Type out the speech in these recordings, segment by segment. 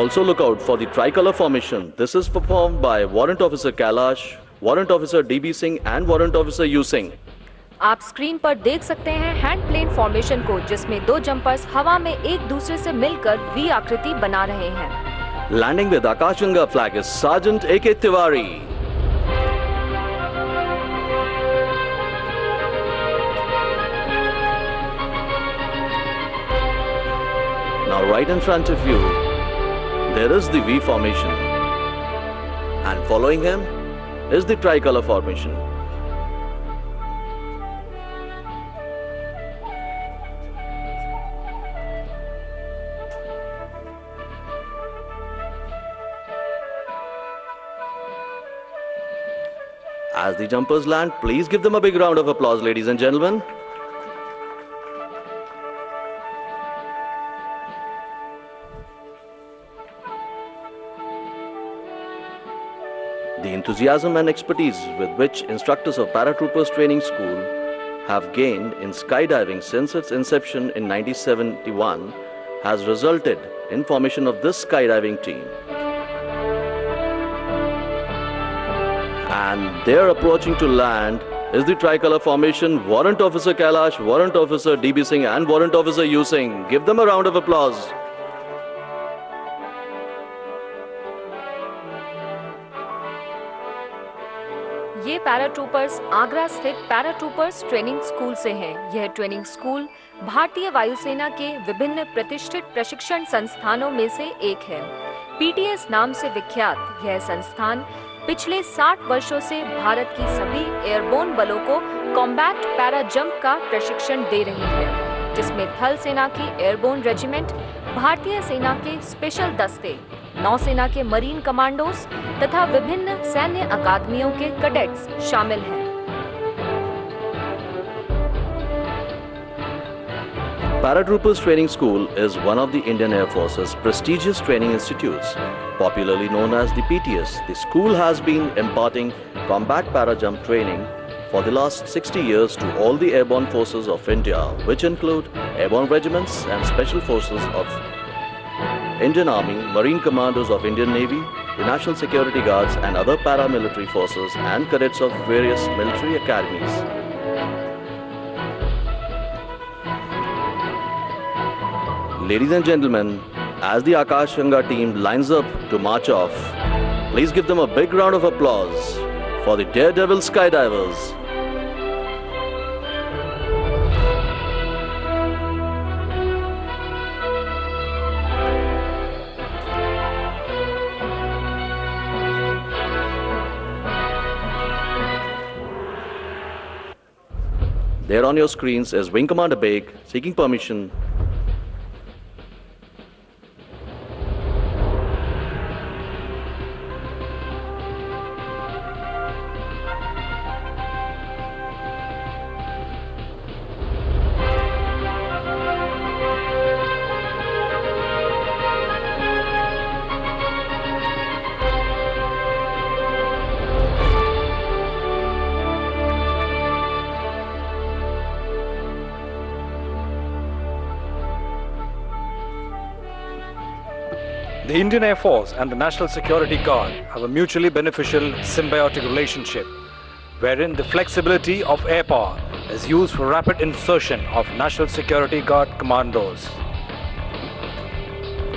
Also look out for the tricolor formation. This is performed by Warrant Officer Kailash, Warrant Officer DB Singh and Warrant Officer U Singh. आप screen पर देख सकते हैं hand plane formation को, जिसमें दो jumpers हवा में एक दूसरे से मिलकर वी आकृति बना रहे हैं। Landing with Akashganga flag is Sergeant A.K. Tiwari. Now right in front of you, there is the V formation, and following him is the tricolor formation. As the jumpers land, please give them a big round of applause, ladies and gentlemen. The enthusiasm and expertise with which instructors of Paratroopers Training School have gained in skydiving since its inception in 1971 has resulted in formation of this skydiving team. And they're approaching to land is the tricolor formation, Warrant Officer Kailash, Warrant Officer DB Singh and Warrant Officer U Singh. Give them a round of applause. ये paratroopers Agra स्थित paratroopers training school से हैं। यह training school भारतीय वायुसेना के विभिन्न प्रतिष्ठित प्रशिक्षण संस्थानों में से एक है। पीटीएस नाम से विख्यात यह संस्थान पिछले 60 वर्षों से भारत की सभी एयरबोर्न बलों को कॉम्बैट पैरा जंप का प्रशिक्षण दे रही है, जिसमें थल सेना की एयरबोर्न रेजिमेंट, भारतीय सेना के स्पेशल दस्ते, नौसेना के मरीन कमांडोज तथा विभिन्न सैन्य अकादमियों के कैडेट्स शामिल हैं। Paratroopers Training School is one of the Indian Air Force's prestigious training institutes, popularly known as the PTS. The school has been imparting combat para-jump training for the last 60 years to all the airborne forces of India, which include airborne regiments and special forces of Indian Army, Marine Commandos of Indian Navy, the National Security Guards and other paramilitary forces and cadets of various military academies. Ladies and gentlemen, as the Akashganga team lines up to march off, please give them a big round of applause for the Daredevil Skydivers. There on your screens is Wing Commander Beg seeking permission. The Indian Air Force and the National Security Guard have a mutually beneficial symbiotic relationship, wherein the flexibility of air power is used for rapid insertion of National Security Guard commandos.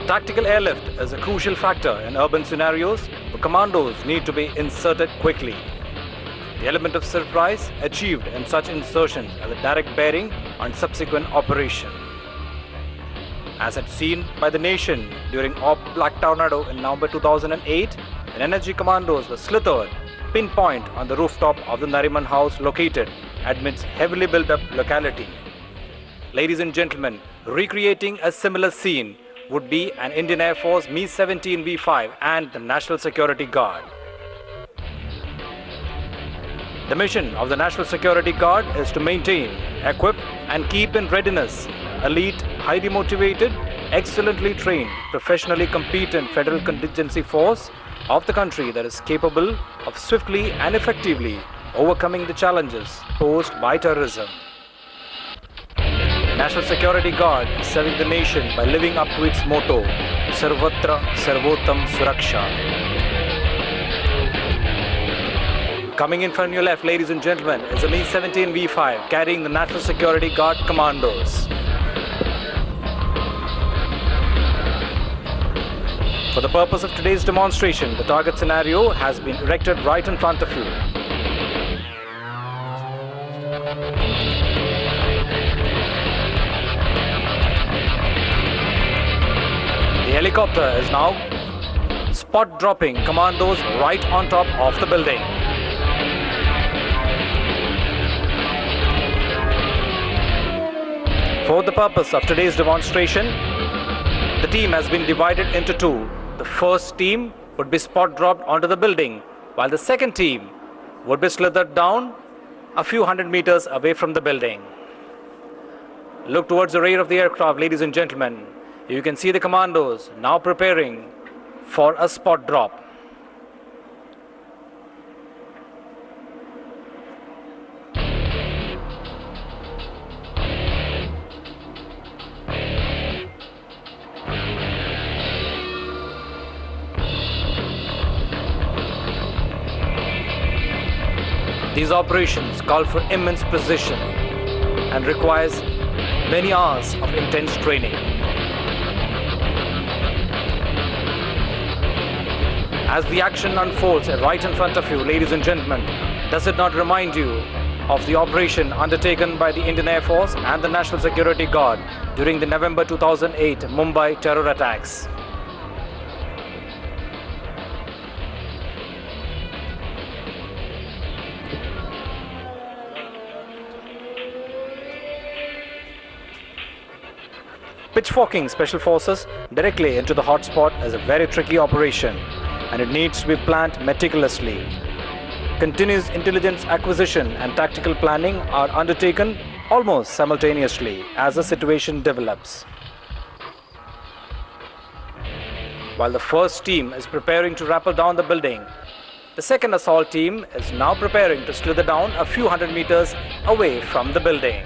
Tactical airlift is a crucial factor in urban scenarios where commandos need to be inserted quickly. The element of surprise achieved in such insertions has a direct bearing on subsequent operation. As had seen by the nation during Op Black Tornado in November 2008, an energy commandos were slithered pinpoint on the rooftop of the Nariman house located amidst heavily built up locality. Ladies and gentlemen, recreating a similar scene would be an Indian Air Force Mi-17 V5 and the National Security Guard. The mission of the National Security Guard is to maintain, equip and keep in readiness elite, highly motivated, excellently trained, professionally competent federal contingency force of the country that is capable of swiftly and effectively overcoming the challenges posed by terrorism. National Security Guard is serving the nation by living up to its motto, Sarvatra Sarvottam Suraksha. Coming in from your left, ladies and gentlemen, is a Mi-17 V5 carrying the National Security Guard commandos. For the purpose of today's demonstration, the target scenario has been erected right in front of you. The helicopter is now spot dropping commandos right on top of the building. For the purpose of today's demonstration, the team has been divided into two. The first team would be spot dropped onto the building, while the second team would be slithered down a few hundred meters away from the building. Look towards the rear of the aircraft, ladies and gentlemen. You can see the commandos now preparing for a spot drop. These operations call for immense precision and requires many hours of intense training. As the action unfolds right in front of you, ladies and gentlemen, does it not remind you of the operation undertaken by the Indian Air Force and the National Security Guard during the November 2008 Mumbai terror attacks? Pitchforking special forces directly into the hotspot is a very tricky operation, and it needs to be planned meticulously. Continuous intelligence acquisition and tactical planning are undertaken almost simultaneously as the situation develops. While the first team is preparing to rappel down the building, the second assault team is now preparing to slither down a few hundred meters away from the building.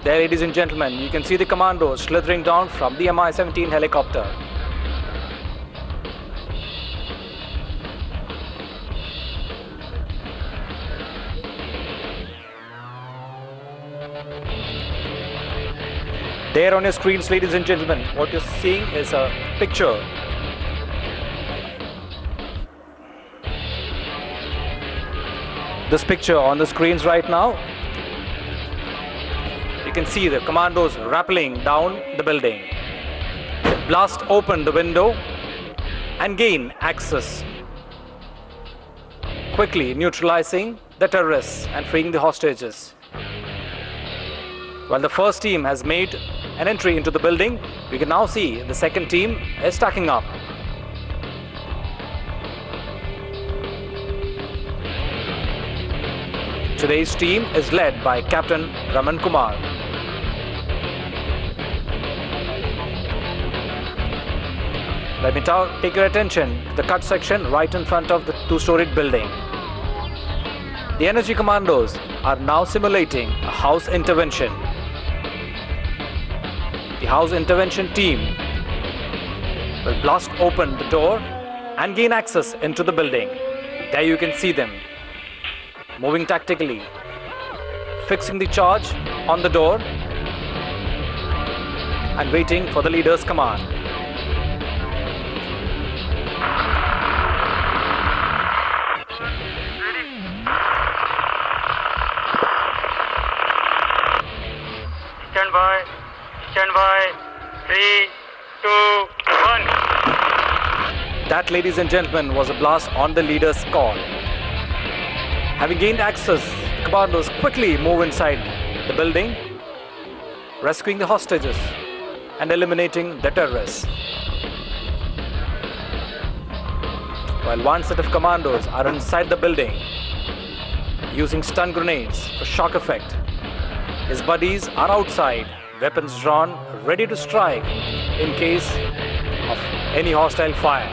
There, ladies and gentlemen, you can see the commandos slithering down from the Mi-17 helicopter. There on your screens, ladies and gentlemen, what you're seeing is a picture this picture on the screens right now. You can see the commandos rappelling down the building. They blast open the window and gain access, quickly neutralizing the terrorists and freeing the hostages. While the first team has made an entry into the building, we can now see the second team is stacking up. Today's team is led by Captain Raman Kumar. Let me take your attention to the cut section right in front of the two-storied building. The energy commandos are now simulating a house intervention. The house intervention team will blast open the door and gain access into the building. There you can see them moving tactically, fixing the charge on the door and waiting for the leader's command. Stand by, 3, 2, 1. That, ladies and gentlemen, was a blast on the leader's call. Having gained access, the commandos quickly move inside the building, rescuing the hostages and eliminating the terrorists. While one set of commandos are inside the building, using stun grenades for shock effect, his buddies are outside, weapons drawn, ready to strike in case of any hostile fire.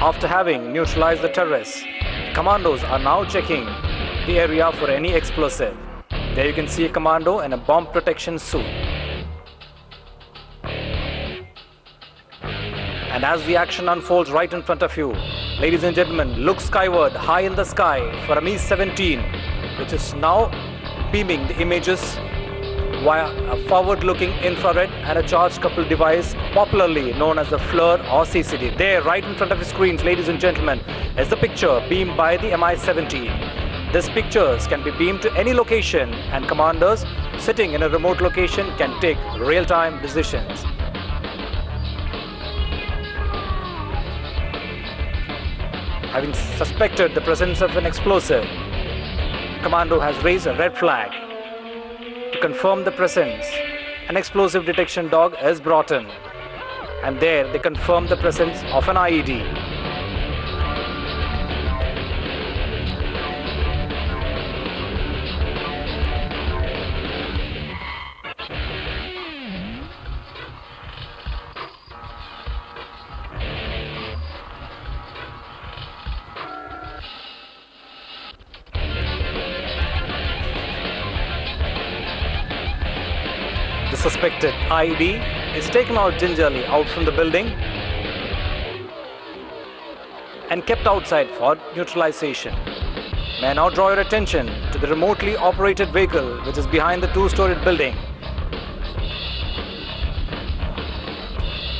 After having neutralized the terrorists, commandos are now checking the area for any explosive. There you can see a commando in a bomb protection suit. And as the action unfolds right in front of you, ladies and gentlemen, look skyward, high in the sky for a Mi-17, which is now beaming the images via a forward-looking infrared and a charge-coupled device, popularly known as the FLIR or CCD. There, right in front of your screens, ladies and gentlemen, is the picture beamed by the Mi-17. These pictures can be beamed to any location, and commanders sitting in a remote location can take real-time decisions. Having suspected the presence of an explosive, commando has raised a red flag. To confirm the presence, an explosive detection dog is brought in, and there they confirm the presence of an IED. The suspected IED is taken out gingerly out from the building and kept outside for neutralization. May I now draw your attention to the remotely operated vehicle which is behind the two-storied building.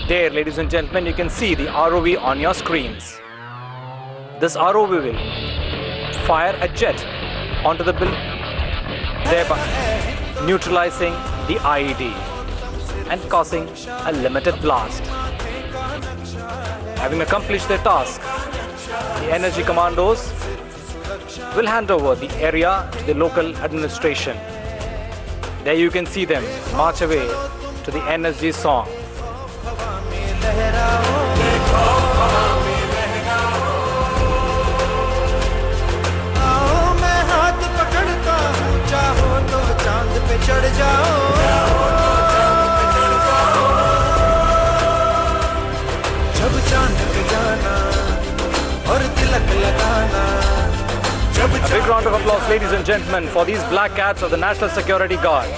There, ladies and gentlemen, you can see the ROV on your screens. This ROV will fire a jet onto the building, thereby neutralizing the IED and causing a limited blast. Having accomplished their task, the energy commandos will hand over the area to the local administration. There you can see them march away to the energy song. A big round of applause, ladies and gentlemen, for these black cats of the National Security Guard.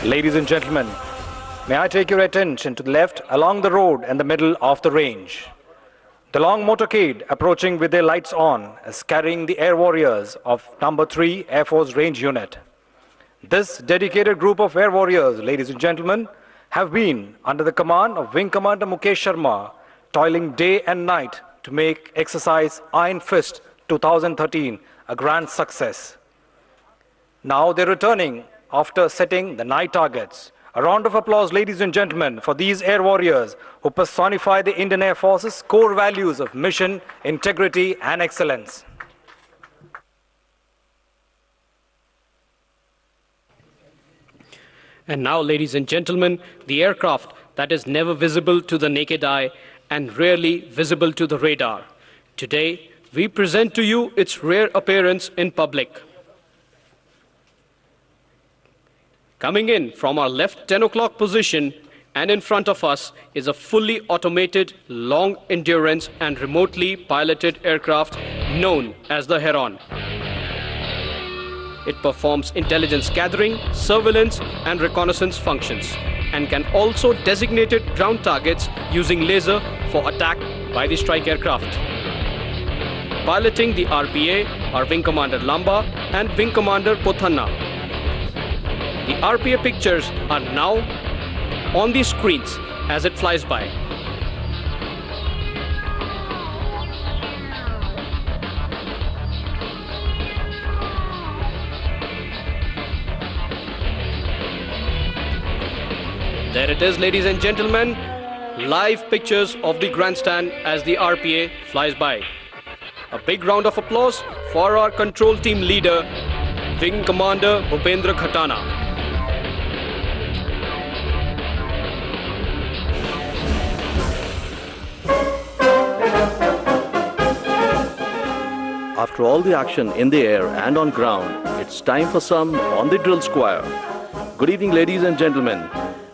Ladies and gentlemen, may I take your attention to the left along the road and the middle of the range. The long motorcade approaching with their lights on is carrying the air warriors of number 3 Air Force Range Unit. This dedicated group of air warriors, ladies and gentlemen, have been under the command of Wing Commander Mukesh Sharma, toiling day and night to make exercise Iron Fist 2013 a grand success. Now they're returning after setting the night targets. A round of applause, ladies and gentlemen, for these air warriors who personify the Indian Air Force's core values of mission, integrity, and excellence. And now, ladies and gentlemen, the aircraft that is never visible to the naked eye and rarely visible to the radar. Today, we present to you its rare appearance in public. Coming in from our left 10 o'clock position and in front of us is a fully automated, long endurance and remotely piloted aircraft known as the Heron. It performs intelligence gathering, surveillance and reconnaissance functions and can also designate ground targets using laser for attack by the strike aircraft. Piloting the RPA are Wing Commander Lamba and Wing Commander Pothanna. The RPA pictures are now on the screens as it flies by. There it is, ladies and gentlemen. Live pictures of the grandstand as the RPA flies by. A big round of applause for our control team leader, Wing Commander Bhupendra Khatana. After all the action in the air and on ground, it's time for some on the drill square. Good evening, ladies and gentlemen.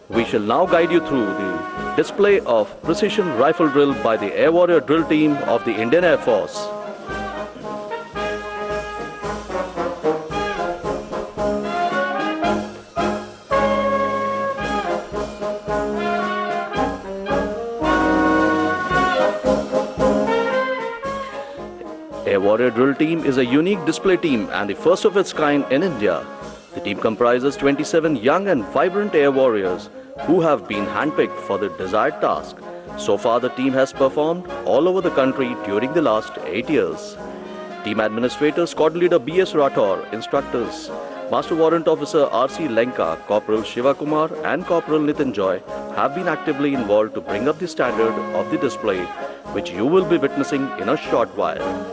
We shall now guide you through the display of precision rifle drill by the Air Warrior drill team of the Indian Air Force. Air Warrior drill team is a unique display team and the first of its kind in India. The team comprises 27 young and vibrant air warriors who have been handpicked for the desired task. So far, the team has performed all over the country during the last 8 years. Team administrators, squad leader B.S. Rathore, instructors, Master Warrant Officer R.C. Lenka, Corporal Shiva Kumar and Corporal Nitin Joy have been actively involved to bring up the standard of the display, which you will be witnessing in a short while.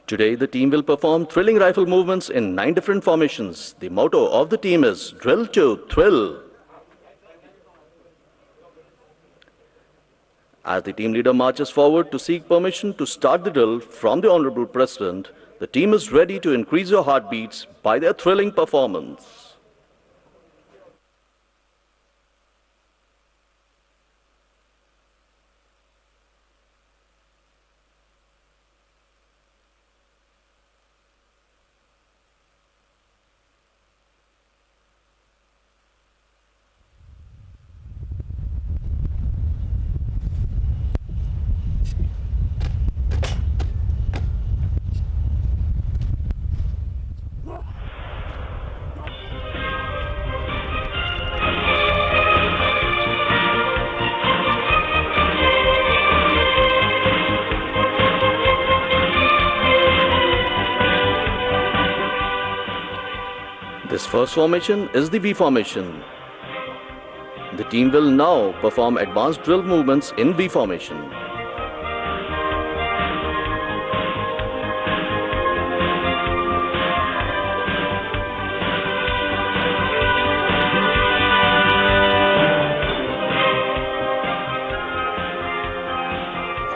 Today, the team will perform thrilling rifle movements in 9 different formations. The motto of the team is Drill to Thrill. As the team leader marches forward to seek permission to start the drill from the Honorable President, the team is ready to increase your heartbeats by their thrilling performance. This first formation is the V formation. The team will now perform advanced drill movements in V formation.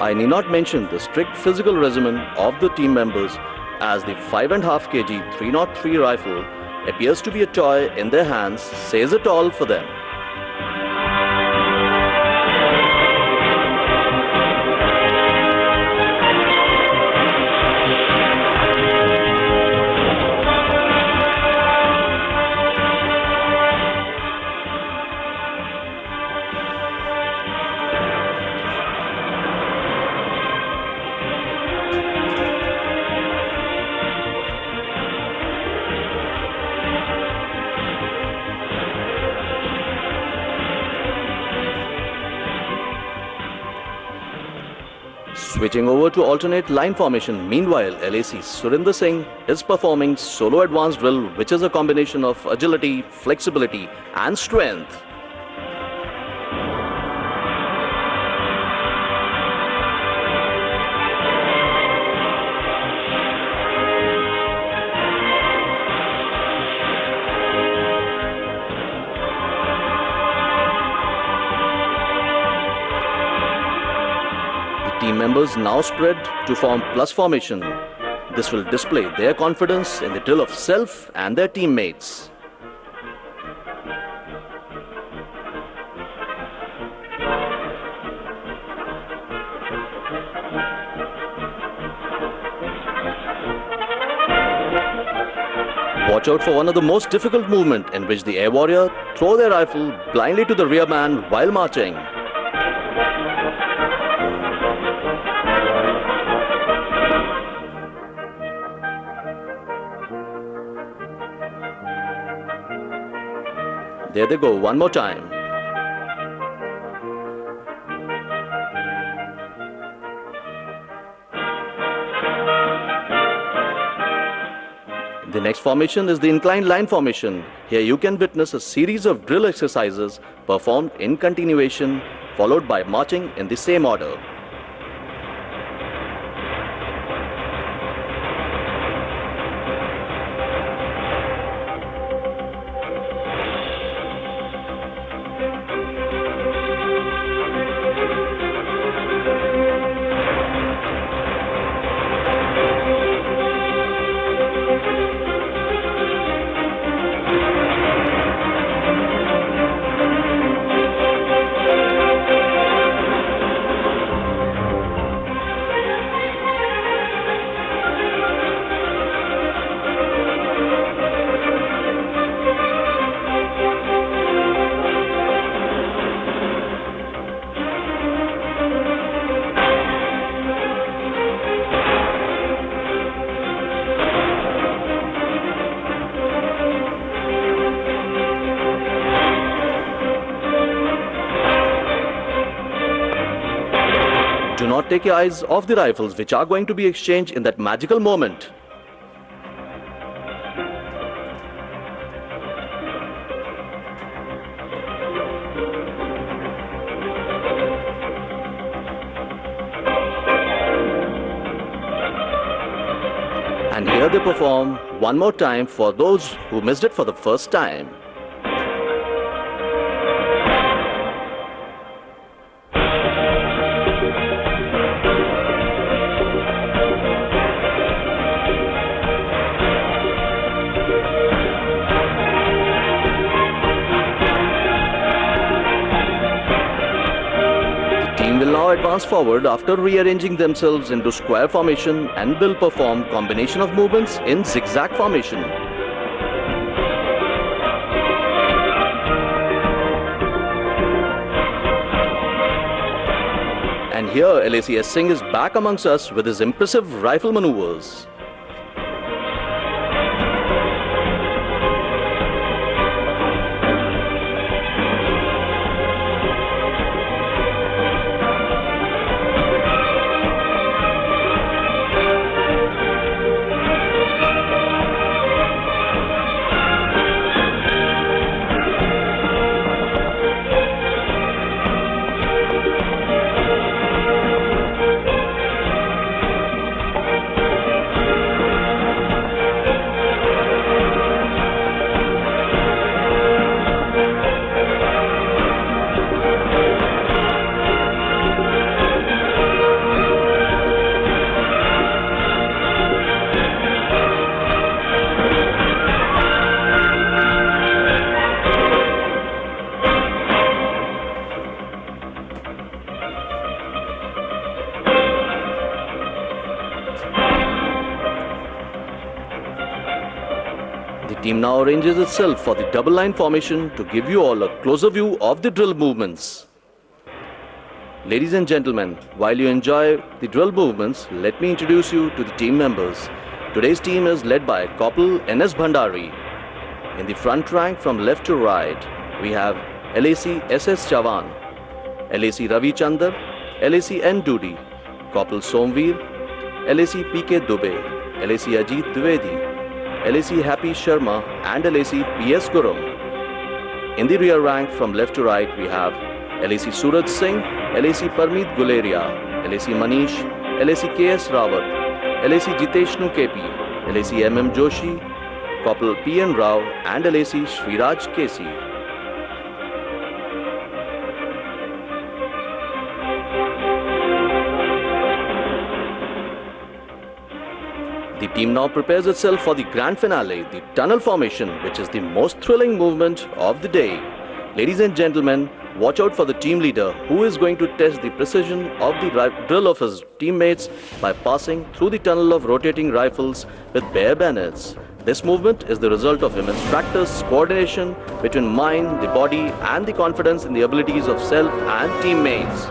I need not mention the strict physical regimen of the team members, as the 5.5 kg 303 rifle appears to be a toy in their hands, says it all for them. Switching over to alternate line formation, meanwhile, LAC Surinder Singh is performing solo advanced drill, which is a combination of agility, flexibility and strength. Team members now spread to form plus formation. This will display their confidence in the drill of self and their teammates. Watch out for one of the most difficult movements, in which the air warrior throw their rifle blindly to the rear man while marching. There they go, one more time. The next formation is the inclined line formation. Here you can witness a series of drill exercises performed in continuation, followed by marching in the same order. Do not take your eyes off the rifles, which are going to be exchanged in that magical moment. And here they perform one more time for those who missed it for the first time. Will now advance forward after rearranging themselves into square formation and will perform combination of movements in zigzag formation. And here LAC Singh is back amongst us with his impressive rifle maneuvers. The team now arranges itself for the double line formation to give you all a closer view of the drill movements. Ladies and gentlemen, while you enjoy the drill movements, let me introduce you to the team members. Today's team is led by Corporal N.S. Bhandari. In the front rank from left to right, we have LAC S.S. Chavan, LAC Ravi Chandar, LAC N. Dudi, Corporal Somveer, LAC P.K. Dubey, LAC Ajit Dwivedi, LAC Happy Sharma and LAC P.S. Gurum. In the rear rank from left to right, we have LAC Suraj Singh, LAC Parmeet Guleria, LAC Manish, LAC K.S. Rawat, LAC Jiteshnu KP, LAC M.M. Joshi, Corporal P.N. Rao and LAC Shriraj Kesi. The team now prepares itself for the grand finale, the tunnel formation, which is the most thrilling movement of the day. Ladies and gentlemen, watch out for the team leader who is going to test the precision of the drill of his teammates by passing through the tunnel of rotating rifles with bare bayonets. This movement is the result of immense practice, coordination between mind, the body and the confidence in the abilities of self and teammates.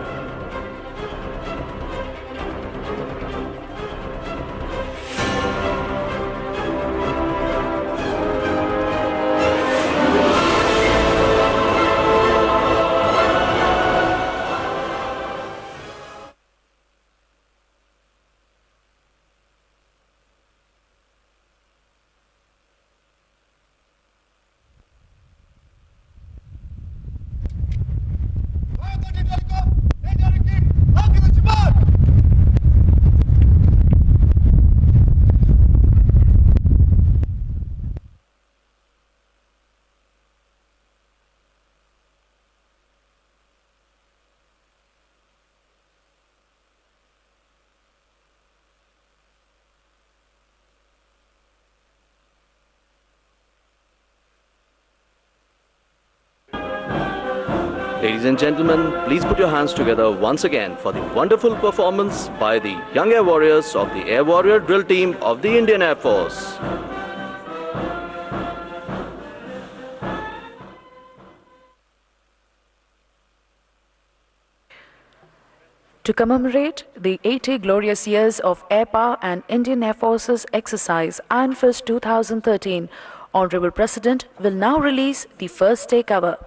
Ladies and gentlemen, please put your hands together once again for the wonderful performance by the young air warriors of the Air Warrior Drill Team of the Indian Air Force. To commemorate the 80 glorious years of Air Power and Indian Air Force's exercise Iron Fist 2013, Honorable President will now release the first day cover.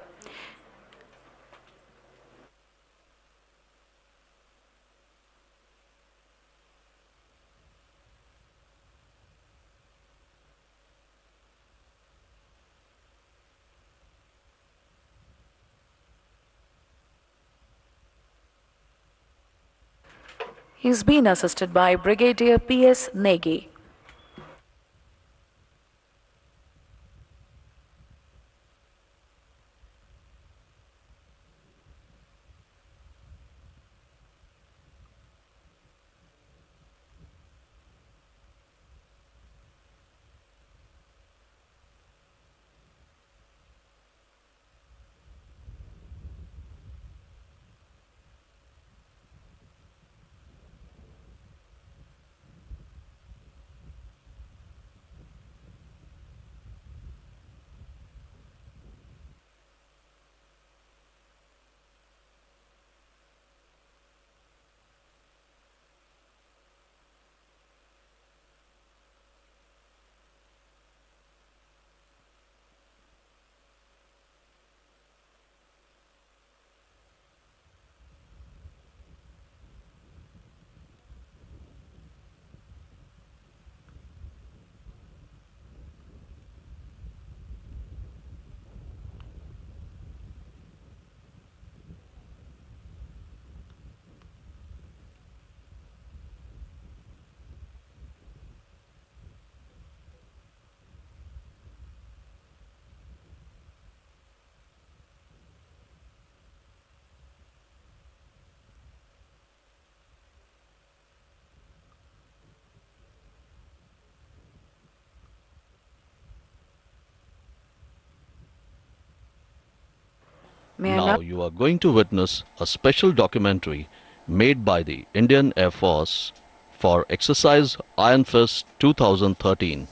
He's been assisted by Brigadier P.S. Negi. Now you are going to witness a special documentary made by the Indian Air Force for Exercise Iron Fist 2013.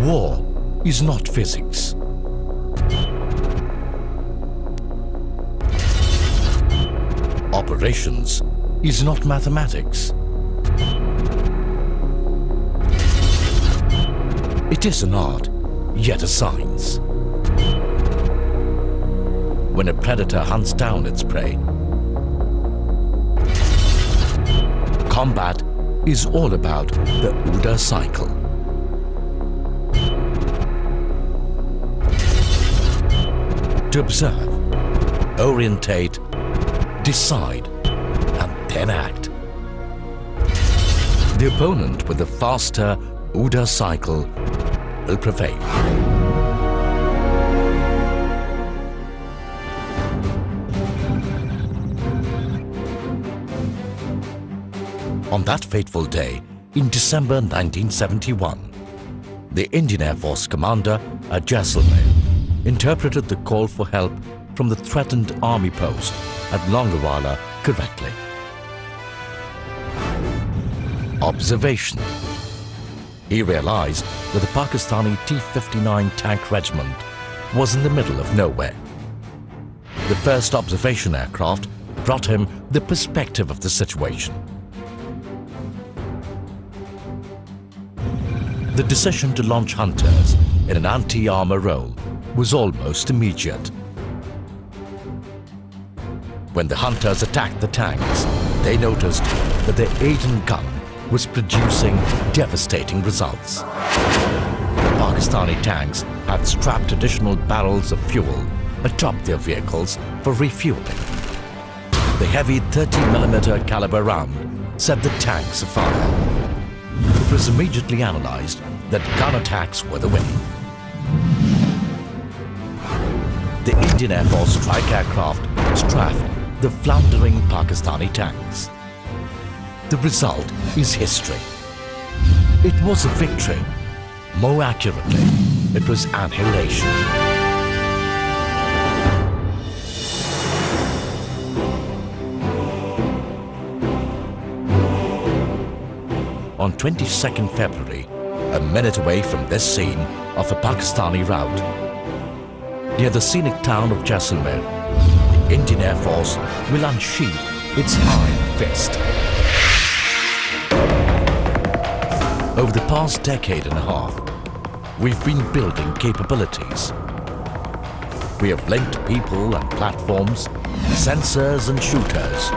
War is not physics. Operations is not mathematics. It is an art, yet a science. When a predator hunts down its prey, combat is all about the OODA cycle. To observe, orientate, decide, and then act. The opponent with the faster OODA cycle will prevail. On that fateful day, in December 1971, the Indian Air Force commander at Jaisalmer interpreted the call for help from the threatened army post at Longawala correctly. Observation. He realized that the Pakistani T-59 tank regiment was in the middle of nowhere. The first observation aircraft brought him the perspective of the situation. The decision to launch hunters in an anti-armor role was almost immediate. When the hunters attacked the tanks, they noticed that their Aiden gun was producing devastating results. The Pakistani tanks had strapped additional barrels of fuel atop their vehicles for refueling. The heavy 30mm caliber round set the tanks afire. It was immediately analyzed that gun attacks were the winning. The Indian Air Force strike aircraft strafed the floundering Pakistani tanks. The result is history. It was a victory. More accurately, it was annihilation. On 22nd February, a minute away from this scene of a Pakistani rout, near the scenic town of Jaisalmer, the Indian Air Force will unsheath its iron fist. Over the past decade and a half, we've been building capabilities. We have linked people and platforms, sensors and shooters,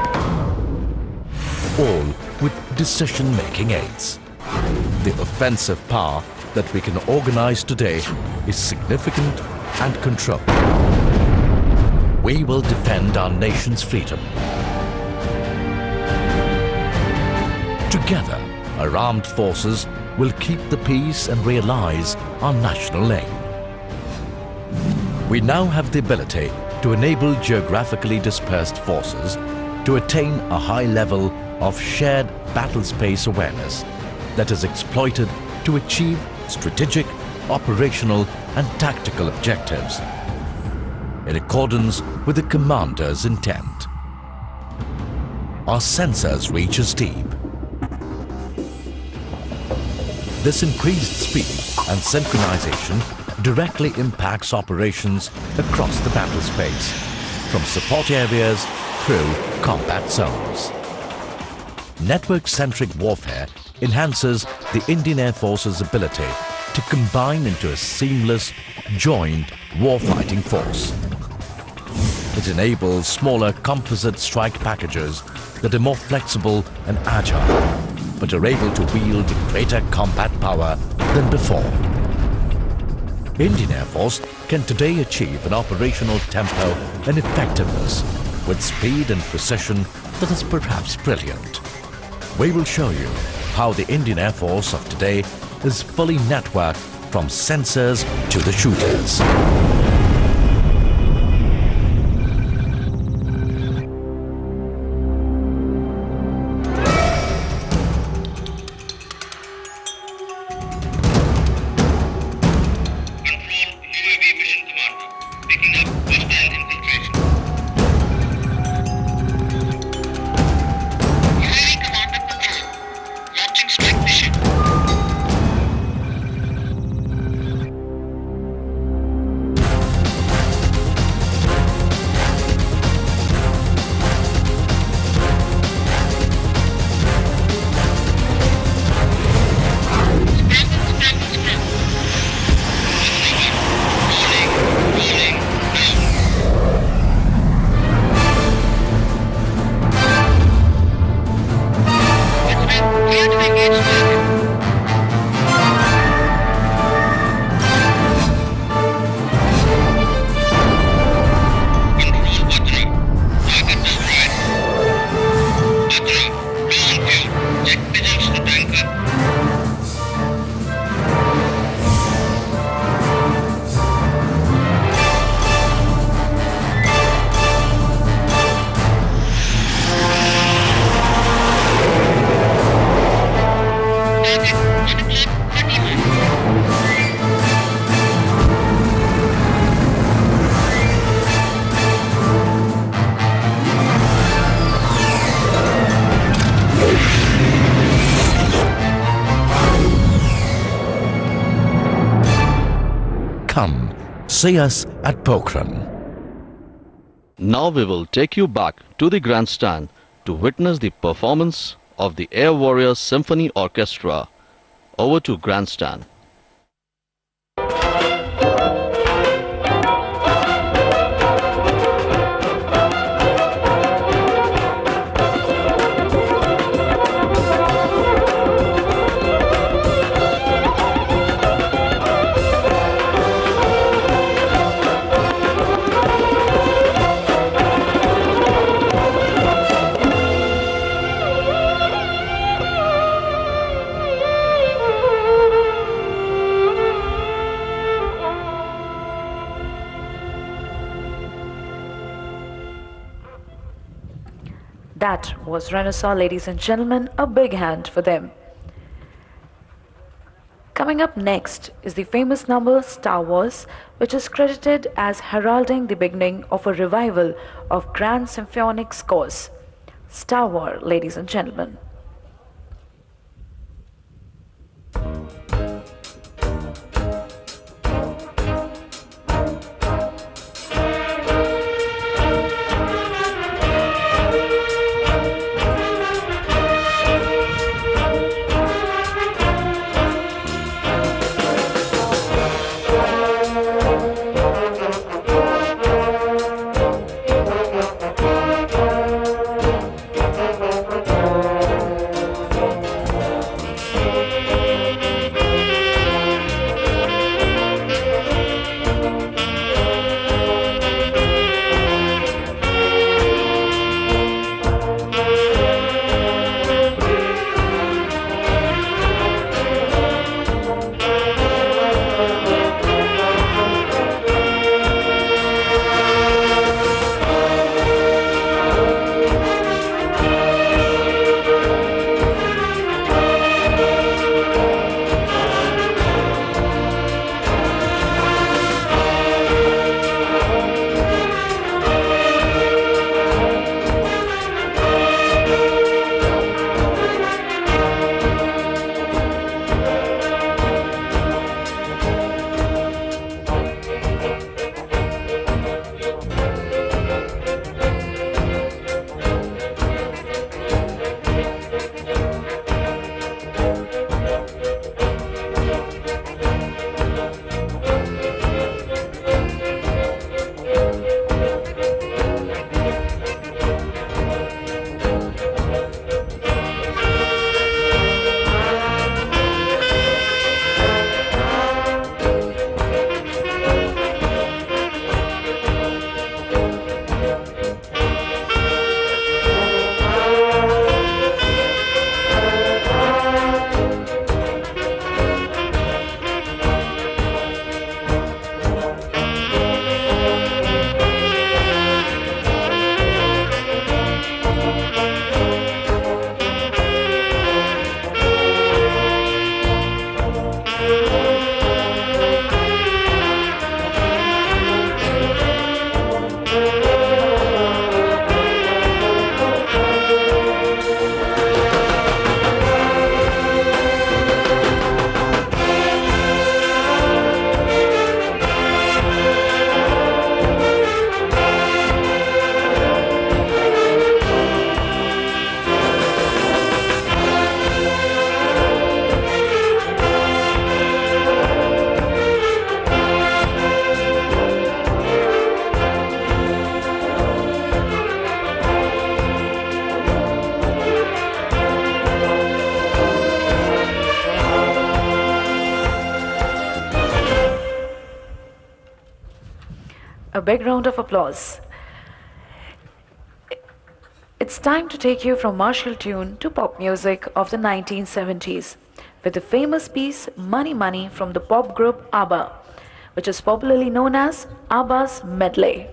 all with decision-making aids. The offensive power that we can organize today is significant and controlled. We will defend our nation's freedom. Together, our armed forces will keep the peace and realize our national aim. We now have the ability to enable geographically dispersed forces to attain a high level of shared battle space awareness that is exploited to achieve strategic, operational and tactical objectives in accordance with the commander's intent. Our sensors reach is deep. This increased speed and synchronization directly impacts operations across the battle space, from support areas through combat zones. Network-centric warfare enhances the Indian Air Force's ability to combine into a seamless, joined warfighting force. It enables smaller composite strike packages that are more flexible and agile, but are able to wield greater combat power than before. Indian Air Force can today achieve an operational tempo and effectiveness with speed and precision that is perhaps brilliant. We will show you how the Indian Air Force of today is fully networked from sensors to the shooters. Come, see us at Pokharan. Now we will take you back to the grandstand to witness the performance of the Air Warriors Symphony Orchestra. Over to grandstand. That was Renaissance, ladies and gentlemen. A big hand for them. Coming up next is the famous number Star Wars, which is credited as heralding the beginning of a revival of grand symphonic scores. Star Wars, ladies and gentlemen. A big round of applause. It's time to take you from martial tune to pop music of the 1970s with the famous piece Money Money from the pop group ABBA, which is popularly known as ABBA's medley.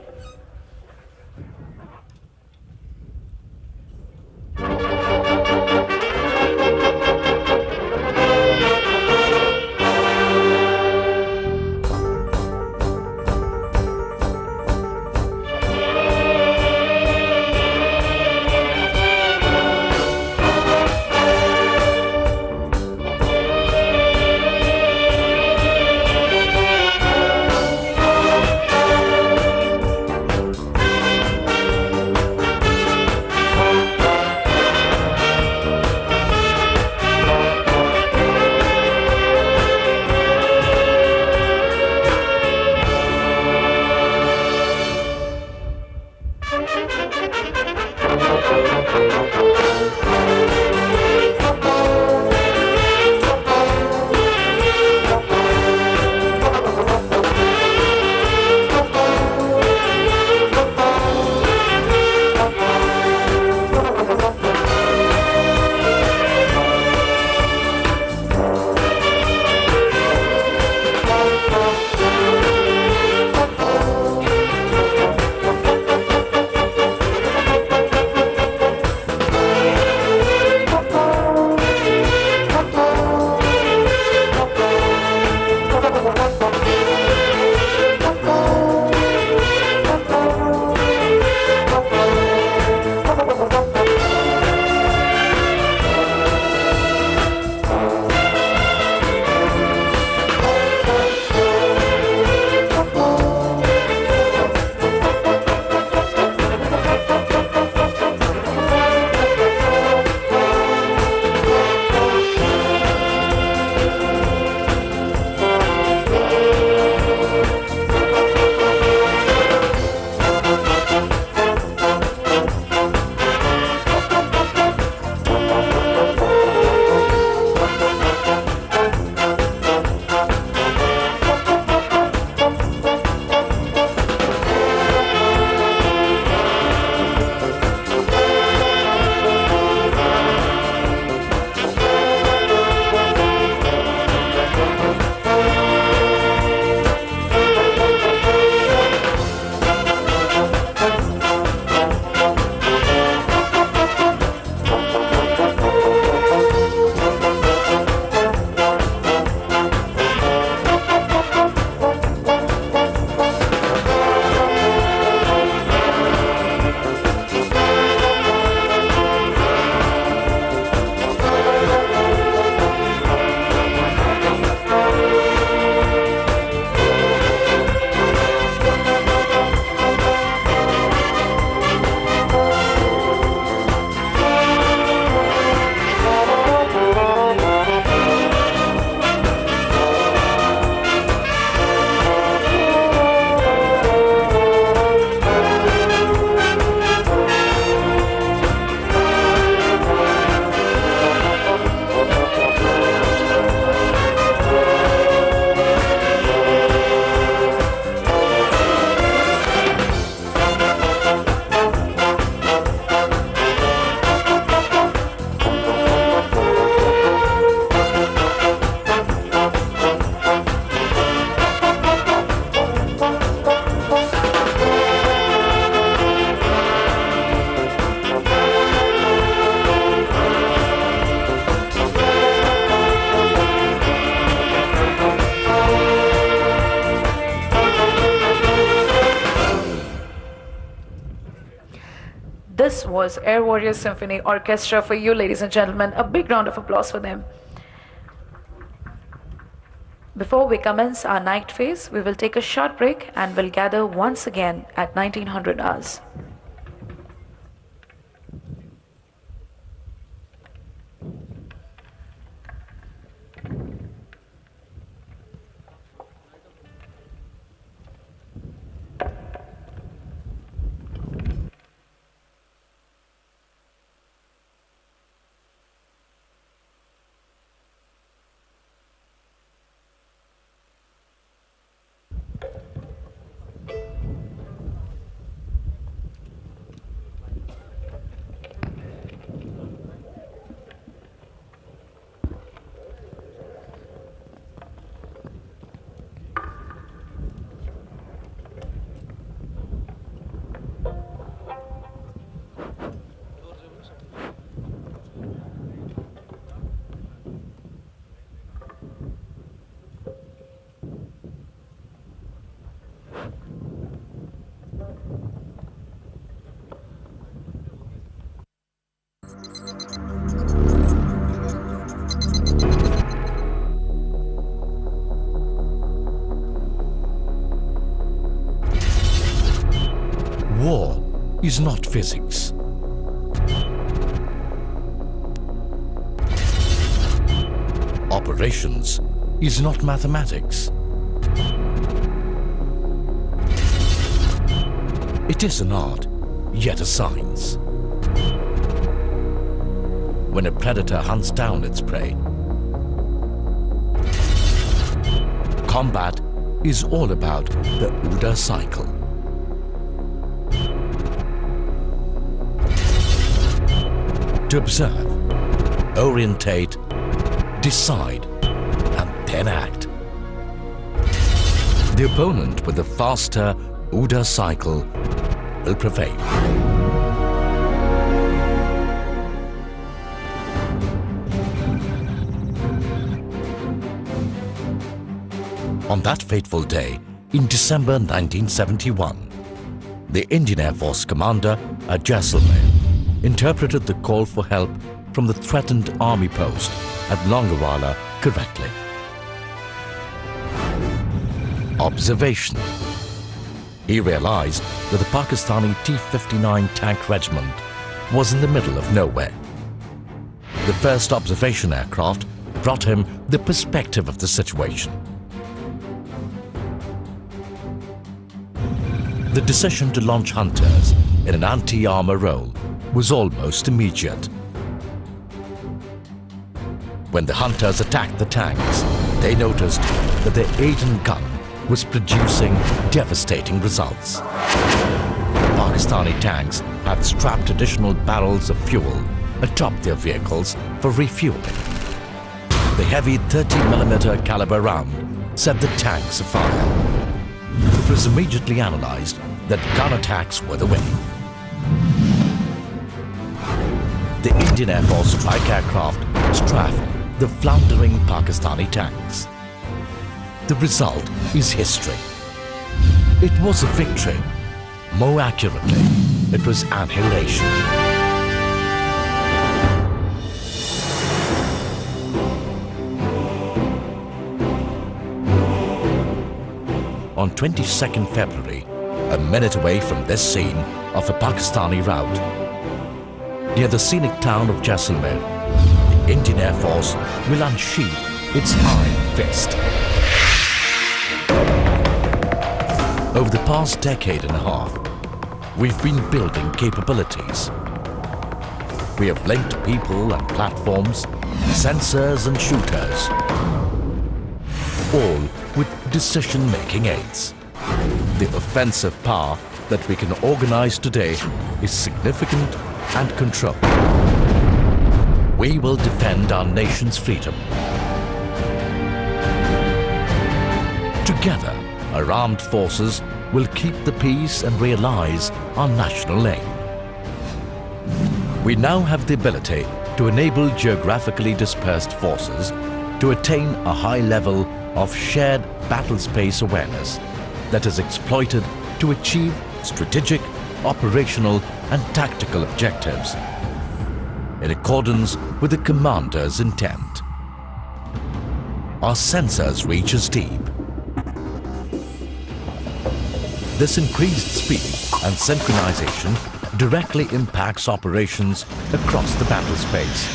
This was Air Warriors Symphony Orchestra for you, ladies and gentlemen. A big round of applause for them. Before we commence our night phase, we will take a short break and will gather once again at 1900 hours. War is not physics. Operations is not mathematics. It is an art, yet a science. When a predator hunts down its prey, combat is all about the OODA cycle. To observe, orientate, decide, and then act. The opponent with the faster OODA cycle will prevail. On that fateful day, in December 1971, the Indian Air Force commander at Jaisalmer interpreted the call for help from the threatened army post at Longawala correctly. Observation. He realized that the Pakistani T-59 tank regiment was in the middle of nowhere. The first observation aircraft brought him the perspective of the situation. The decision to launch hunters in an anti-armor role was almost immediate. When the hunters attacked the tanks, they noticed that their Aiden gun was producing devastating results. The Pakistani tanks had strapped additional barrels of fuel atop their vehicles for refueling. The heavy 30mm caliber round set the tanks afire. It was immediately analyzed that gun attacks were the way. The Indian Air Force strike aircraft strafed the floundering Pakistani tanks. The result is history. It was a victory. More accurately, it was annihilation. On 22nd February, a minute away from this scene of a Pakistani rout, near the scenic town of Jaisalmer, the Indian Air Force will unsheath its iron fist. Over the past decade and a half, we've been building capabilities. We have linked people and platforms, sensors and shooters, all with decision-making aids. The offensive power that we can organize today is significant and controlled. We will defend our nation's freedom. Together, our armed forces will keep the peace and realize our national aim. We now have the ability to enable geographically dispersed forces to attain a high level of shared battle space awareness that is exploited to achieve strategic operational and tactical objectives in accordance with the commander's intent. Our sensors reach as deep. This increased speed and synchronization directly impacts operations across the battle space,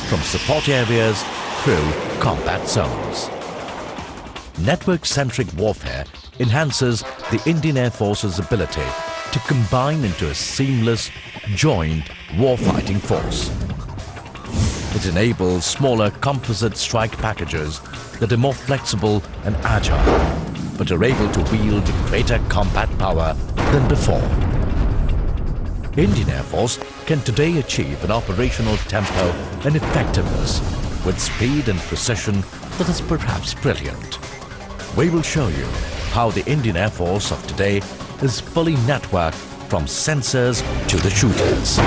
from support areas through combat zones. Network-centric warfare enhances the Indian Air Force's ability to combine into a seamless, joined warfighting force. It enables smaller composite strike packages that are more flexible and agile, but are able to wield greater combat power than before. Indian Air Force can today achieve an operational tempo and effectiveness with speed and precision that is perhaps brilliant. We will show you how the Indian Air Force of today is fully networked from sensors to the shooters.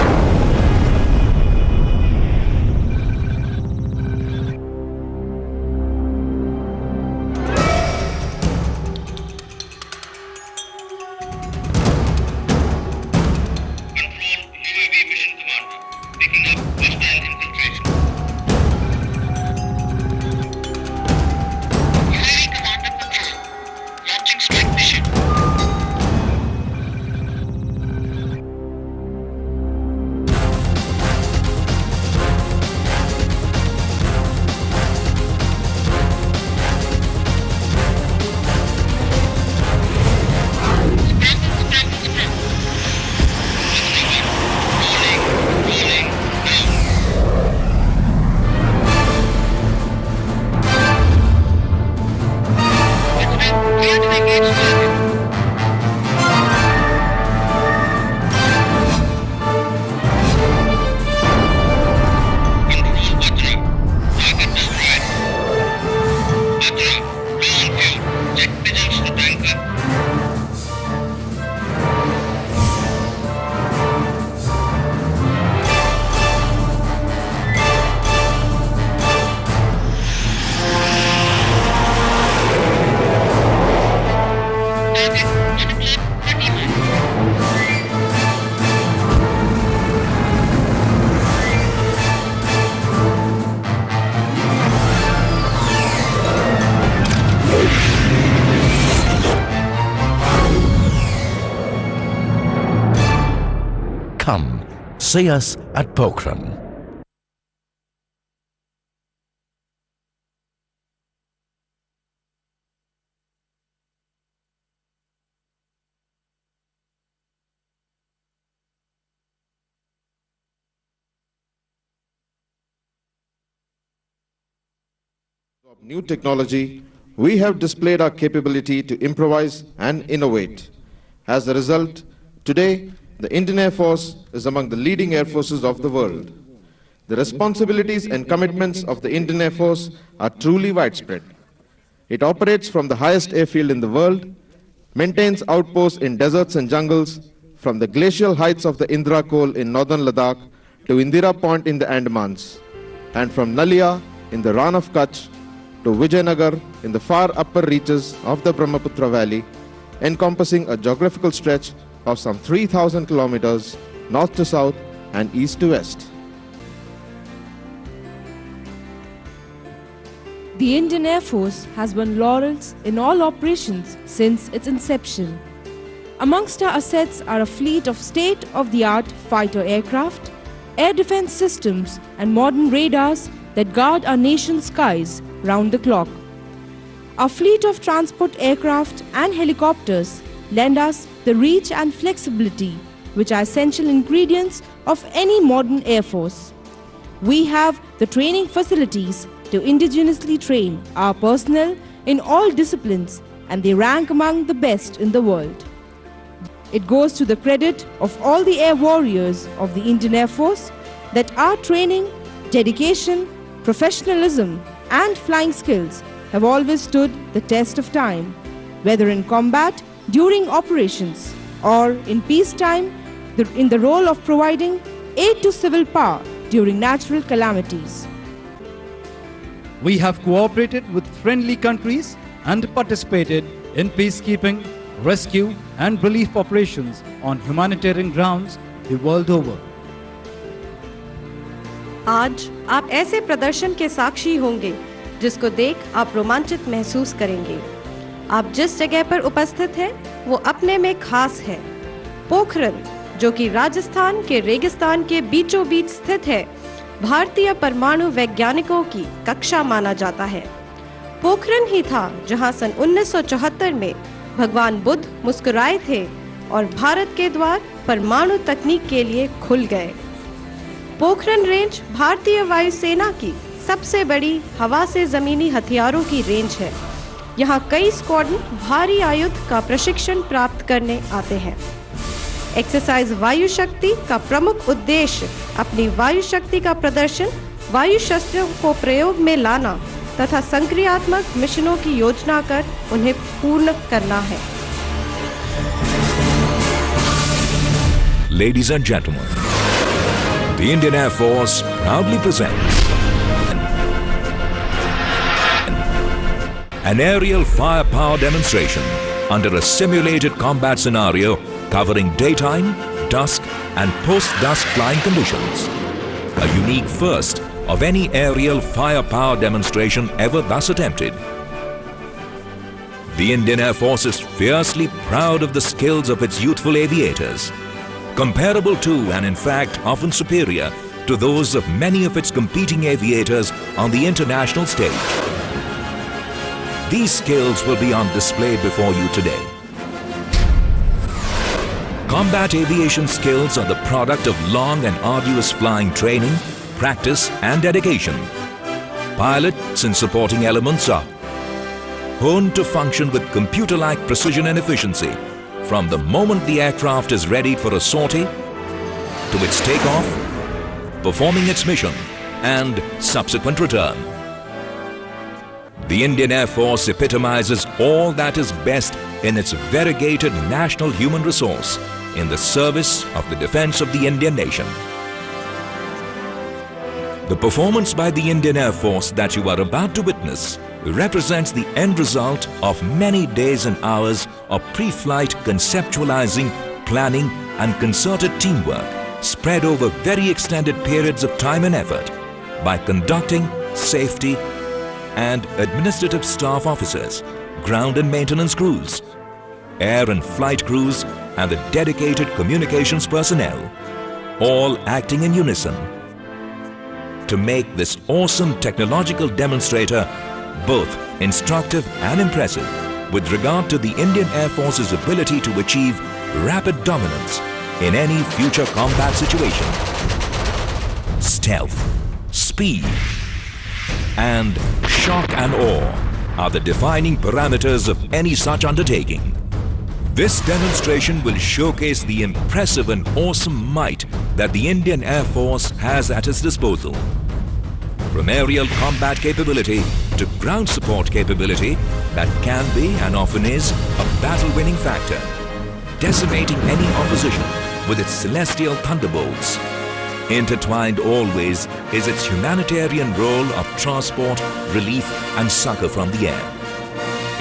Come, see us at Pokharan. Of new technology, we have displayed our capability to improvise and innovate. As a result, today, the Indian Air Force is among the leading air forces of the world. The responsibilities and commitments of the Indian Air Force are truly widespread. It operates from the highest airfield in the world, maintains outposts in deserts and jungles, from the glacial heights of the Indra Col in northern Ladakh to Indira Point in the Andamans, and from Nalia in the Rann of Kutch to Vijayanagar in the far upper reaches of the Brahmaputra Valley, encompassing a geographical stretch of some 3,000 kilometers north to south and east to west. The Indian Air Force has won laurels in all operations since its inception. Amongst our assets are a fleet of state-of-the-art fighter aircraft, air defense systems and modern radars that guard our nation's skies round the clock. Our fleet of transport aircraft and helicopters lend us the reach and flexibility which are essential ingredients of any modern air force. We have the training facilities to indigenously train our personnel in all disciplines, and they rank among the best in the world. It goes to the credit of all the air warriors of the Indian Air Force that our training, dedication, professionalism and flying skills have always stood the test of time, whether in combat, during operations, or in peacetime, in the role of providing aid to civil power during natural calamities. We have cooperated with friendly countries and participated in peacekeeping rescue and relief operations on humanitarian grounds the world over. आज आप ऐसे प्रदर्शन के साक्षी होंगे जिसको देख आप रोमांचित महसूस करेंगे। आप जिस जगह पर उपस्थित हैं वो अपने में खास है। पोखरन, जो कि राजस्थान के रेगिस्तान के बीचों बीच स्थित है, भारतीय परमाणु वैज्ञानिकों की कक्षा माना जाता है। पोखरन ही था जहां सन 1974 में भगवान बुद्ध मुस्कुराए थे और भारत के द्वार परमाणु तकनीक के लिए खुल गए। पोखरन रेंज भारतीय वायुसेना की सबसे बड़ी हवा से जमीनी हथियारों की रेंज है। यहाँ कई स्क्वाड्रन भारी आयुध का प्रशिक्षण प्राप्त करने आते हैं। एक्सरसाइज वायु शक्ति का प्रमुख उद्देश्य अपनी वायु शक्ति का प्रदर्शन, वायु शस्त्रों को प्रयोग में लाना तथा संक्रियात्मक मिशनों की योजना कर उन्हें पूर्ण करना है। Ladies and gentlemen, the Indian Air Force proudly presents an aerial firepower demonstration under a simulated combat scenario covering daytime, dusk and post-dusk flying conditions. A unique first of any aerial firepower demonstration ever thus attempted. The Indian Air Force is fiercely proud of the skills of its youthful aviators, comparable to and in fact often superior to those of many of its competing aviators on the international stage. These skills will be on display before you today. Combat aviation skills are the product of long and arduous flying training, practice and dedication. Pilots and supporting elements are honed to function with computer-like precision and efficiency from the moment the aircraft is ready for a sortie to its takeoff, performing its mission and subsequent return. The Indian Air Force epitomizes all that is best in its variegated national human resource in the service of the defense of the Indian nation. The performance by the Indian Air Force that you are about to witness represents the end result of many days and hours of pre-flight conceptualizing, planning and concerted teamwork spread over very extended periods of time and effort by conducting safety and administrative staff officers, ground and maintenance crews, air and flight crews and the dedicated communications personnel, all acting in unison to make this awesome technological demonstrator both instructive and impressive with regard to the Indian Air Force's ability to achieve rapid dominance in any future combat situation. Stealth, speed, and shock and awe are the defining parameters of any such undertaking. This demonstration will showcase the impressive and awesome might that the Indian Air Force has at its disposal. From aerial combat capability to ground support capability that can be and often is a battle-winning factor, decimating any opposition with its celestial thunderbolts. Intertwined always is its humanitarian role of transport, relief and succor from the air.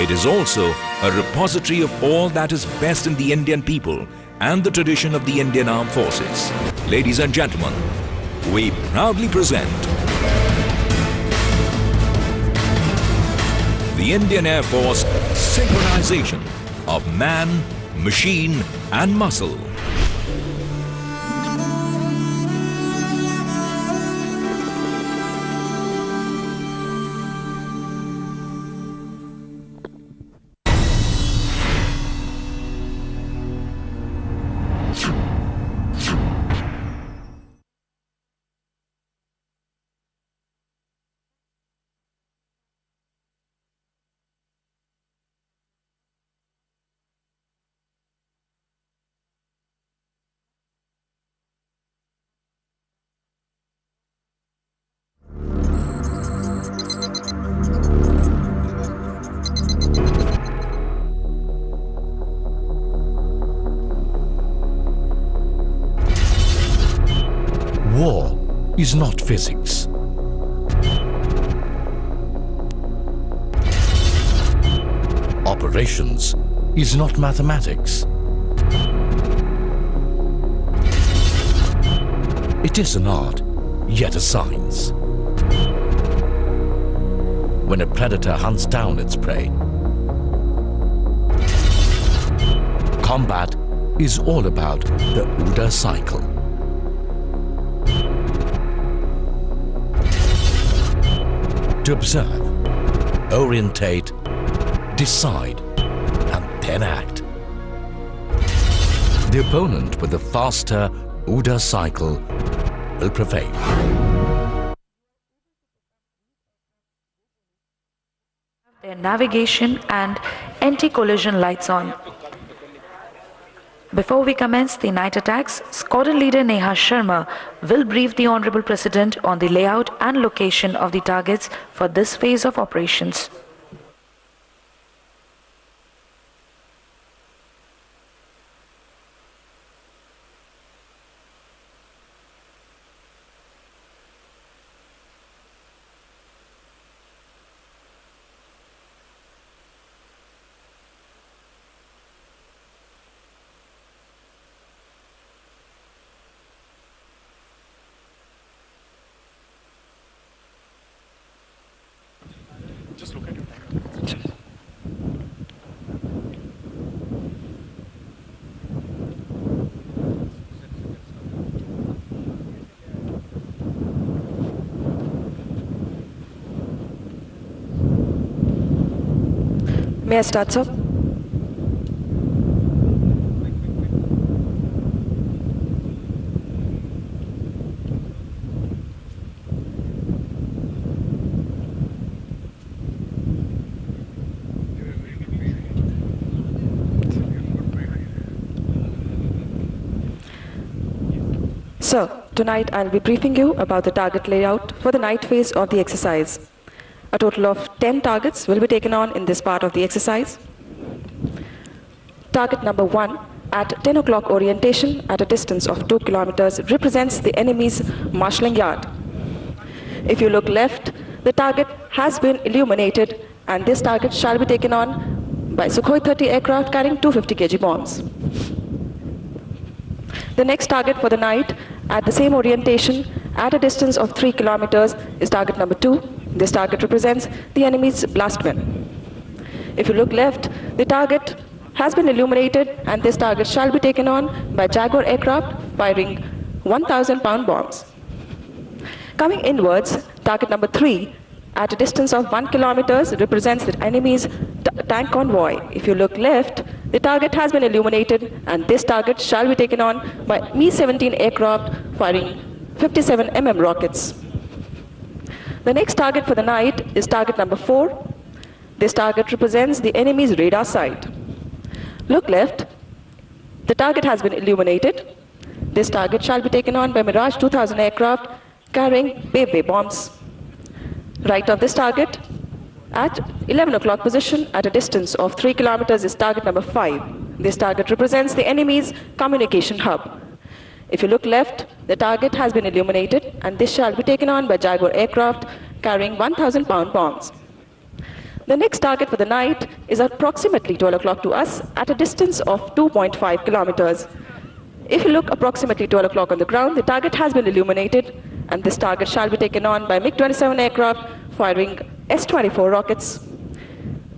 It is also a repository of all that is best in the Indian people and the tradition of the Indian Armed Forces. Ladies and gentlemen, we proudly present the Indian Air Force synchronization of man, machine and muscle. War is not physics. Operations is not mathematics. It is an art, yet a science. When a predator hunts down its prey, combat is all about the OODA cycle. To observe, orientate, decide, and then act. The opponent with the faster OODA cycle will prevail. Their navigation and anti-collision lights on. Before we commence the night attacks, Squadron Leader Neha Sharma will brief the Honorable President on the layout and location of the targets for this phase of operations. Just look at your time. May I start, sir? Sir, tonight I'll be briefing you about the target layout for the night phase of the exercise. A total of 10 targets will be taken on in this part of the exercise. Target number 1 at 10 o'clock orientation at a distance of 2 kilometers represents the enemy's marshalling yard. If you look left, the target has been illuminated and this target shall be taken on by Sukhoi 30 aircraft carrying 250 kg bombs. The next target for the night at the same orientation at a distance of 3 kilometers is target number 2. This target represents the enemy's blastman. If you look left, the target has been illuminated and this target shall be taken on by Jaguar aircraft firing 1,000-pound bombs. Coming inwards, target number 3 at a distance of 1 kilometers represents the enemy's tank convoy. If you look left, the target has been illuminated and this target shall be taken on by Mi-17 aircraft firing 57 mm rockets. The next target for the night is target number 4. This target represents the enemy's radar site. Look left, the target has been illuminated. This target shall be taken on by Mirage 2000 aircraft carrying Bay bombs. Right of this target, at 11 o'clock position at a distance of 3 kilometers is target number 5. This target represents the enemy's communication hub. If you look left, the target has been illuminated and this shall be taken on by Jaguar aircraft carrying 1,000-pound bombs. The next target for the night is approximately 12 o'clock to us at a distance of 2.5 kilometers. If you look approximately 12 o'clock on the ground, the target has been illuminated and this target shall be taken on by MiG-27 aircraft firing S-24 rockets.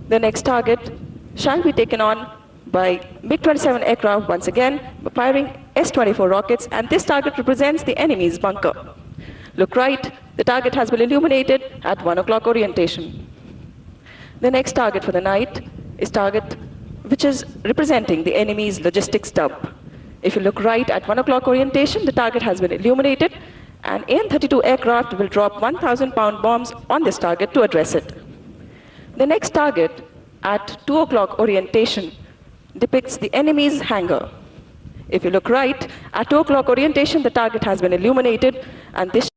The next target shall be taken on by MiG-27 aircraft once again firing S-24 rockets and this target represents the enemy's bunker. Look right, the target has been illuminated at 1 o'clock orientation. The next target for the night is target which is representing the enemy's logistics dump. If you look right at 1 o'clock orientation, the target has been illuminated and AN-32 aircraft will drop 1,000-pound bombs on this target to address it. The next target at 2 o'clock orientation depicts the enemy's hangar. If you look right, at 2 o'clock orientation, the target has been illuminated and this